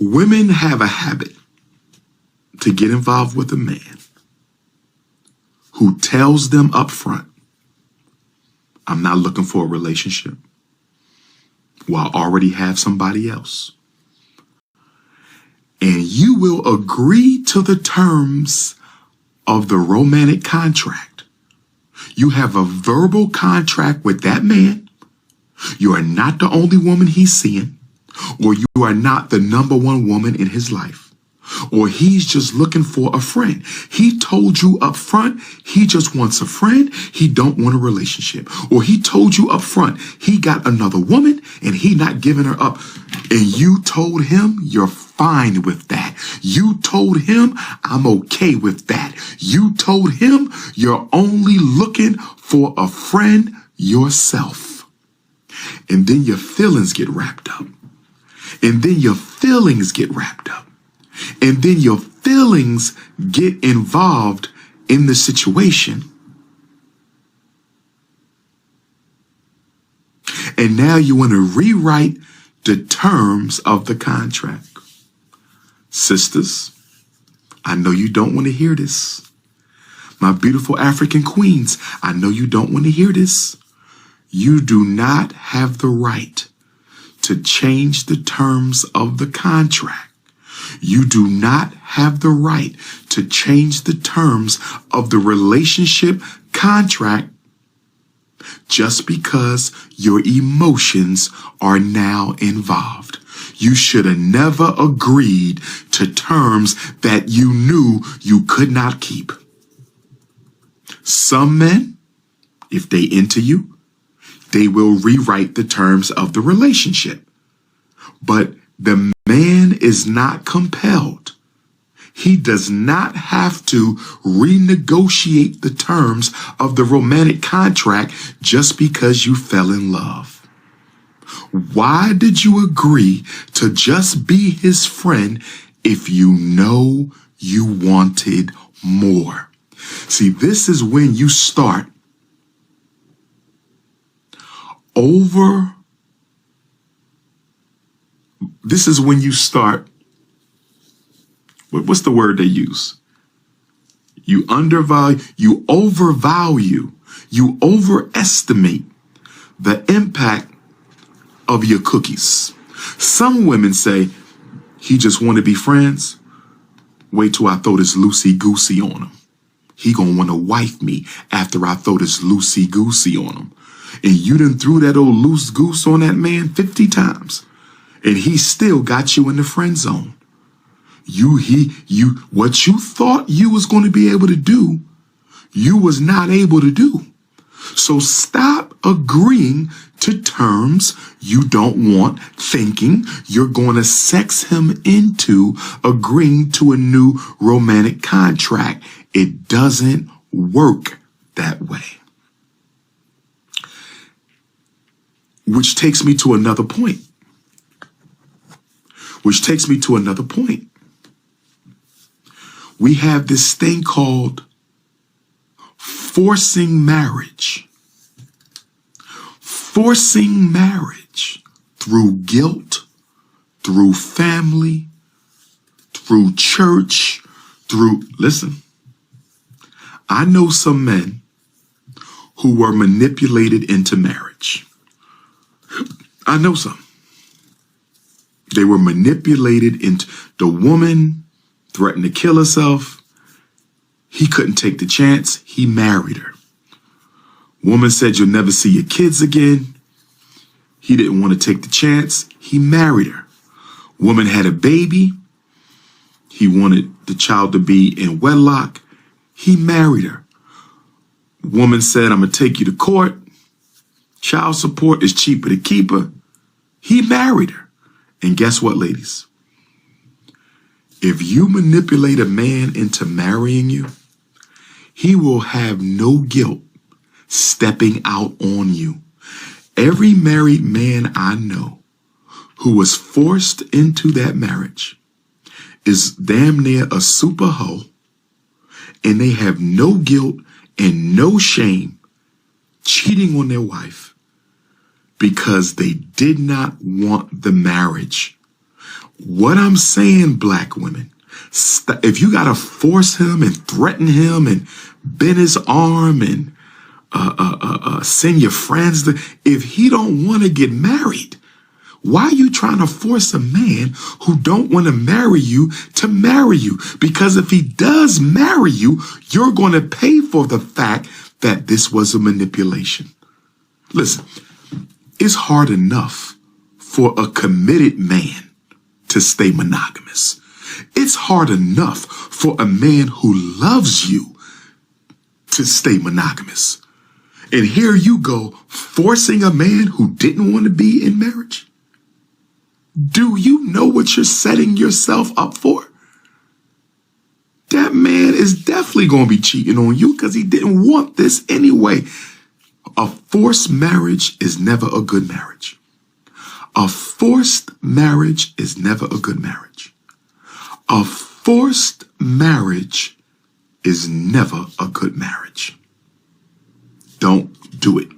Women have a habit to get involved with a man who tells them up front, I'm not looking for a relationship, while I already have somebody else. And you will agree to the terms of the romantic contract. You have a verbal contract with that man. You are not the only woman he's seeing, or you are not the number one woman in his life, or he's just looking for a friend. He told you up front he just wants a friend. He don't want a relationship. Or he told you up front he got another woman and he not giving her up. And you told him you're fine with that. You told him I'm okay with that. You told him you're only looking for a friend yourself. And then your feelings get wrapped up. And then your feelings get wrapped up. And then your feelings get involved in the situation. And now you want to rewrite the terms of the contract. Sisters, I know you don't want to hear this. My beautiful African queens, I know you don't want to hear this. You do not have the right to change the terms of the contract. You do not have the right to change the terms of the relationship contract just because your emotions are now involved. You should have never agreed to terms that you knew you could not keep. Some men, if they into you, they will rewrite the terms of the relationship. But the man is not compelled. He does not have to renegotiate the terms of the romantic contract just because you fell in love. Why did you agree to just be his friend if you know you wanted more? See, this is when you start This is when you start, what's the word they use? You undervalue, you overvalue, you overestimate the impact of your cookies. Some women say, he just want to be friends. Wait till I throw this loosey-goosey on him. He gonna want to wife me after I throw this loosey-goosey on him. And you done threw that old loose goose on that man 50 times. And he still got you in the friend zone. What you thought you was going to be able to do, you was not able to do. So stop agreeing to terms you don't want, thinking you're going to sex him into agreeing to a new romantic contract. It doesn't work that way. Which takes me to another point. We have this thing called forcing marriage. Forcing marriage through guilt, through family, through church, listen, I know some men who were manipulated into marriage. I know some. They were manipulated into, the woman threatened to kill herself. He couldn't take the chance. He married her. Woman said, you'll never see your kids again. He didn't want to take the chance. He married her. Woman had a baby. He wanted the child to be in wedlock. He married her. Woman said, I'm going to take you to court. Child support is cheaper to keep her. He married her. And guess what, ladies? If you manipulate a man into marrying you, he will have no guilt stepping out on you. Every married man I know who was forced into that marriage is damn near a super hoe, and they have no guilt and no shame cheating on their wife because they did not want the marriage. What I'm saying, black women, if you got to force him and threaten him and bend his arm and send your friends to, if he don't want to get married, why are you trying to force a man who don't want to marry you to marry you? Because if he does marry you, you're going to pay for the fact that this was a manipulation. Listen, it's hard enough for a committed man to stay monogamous. It's hard enough for a man who loves you to stay monogamous. And here you go, forcing a man who didn't want to be in marriage. Do you know what you're setting yourself up for? That man is definitely going to be cheating on you because he didn't want this anyway. A forced marriage is never a good marriage. A forced marriage is never a good marriage. A forced marriage is never a good marriage. Don't do it.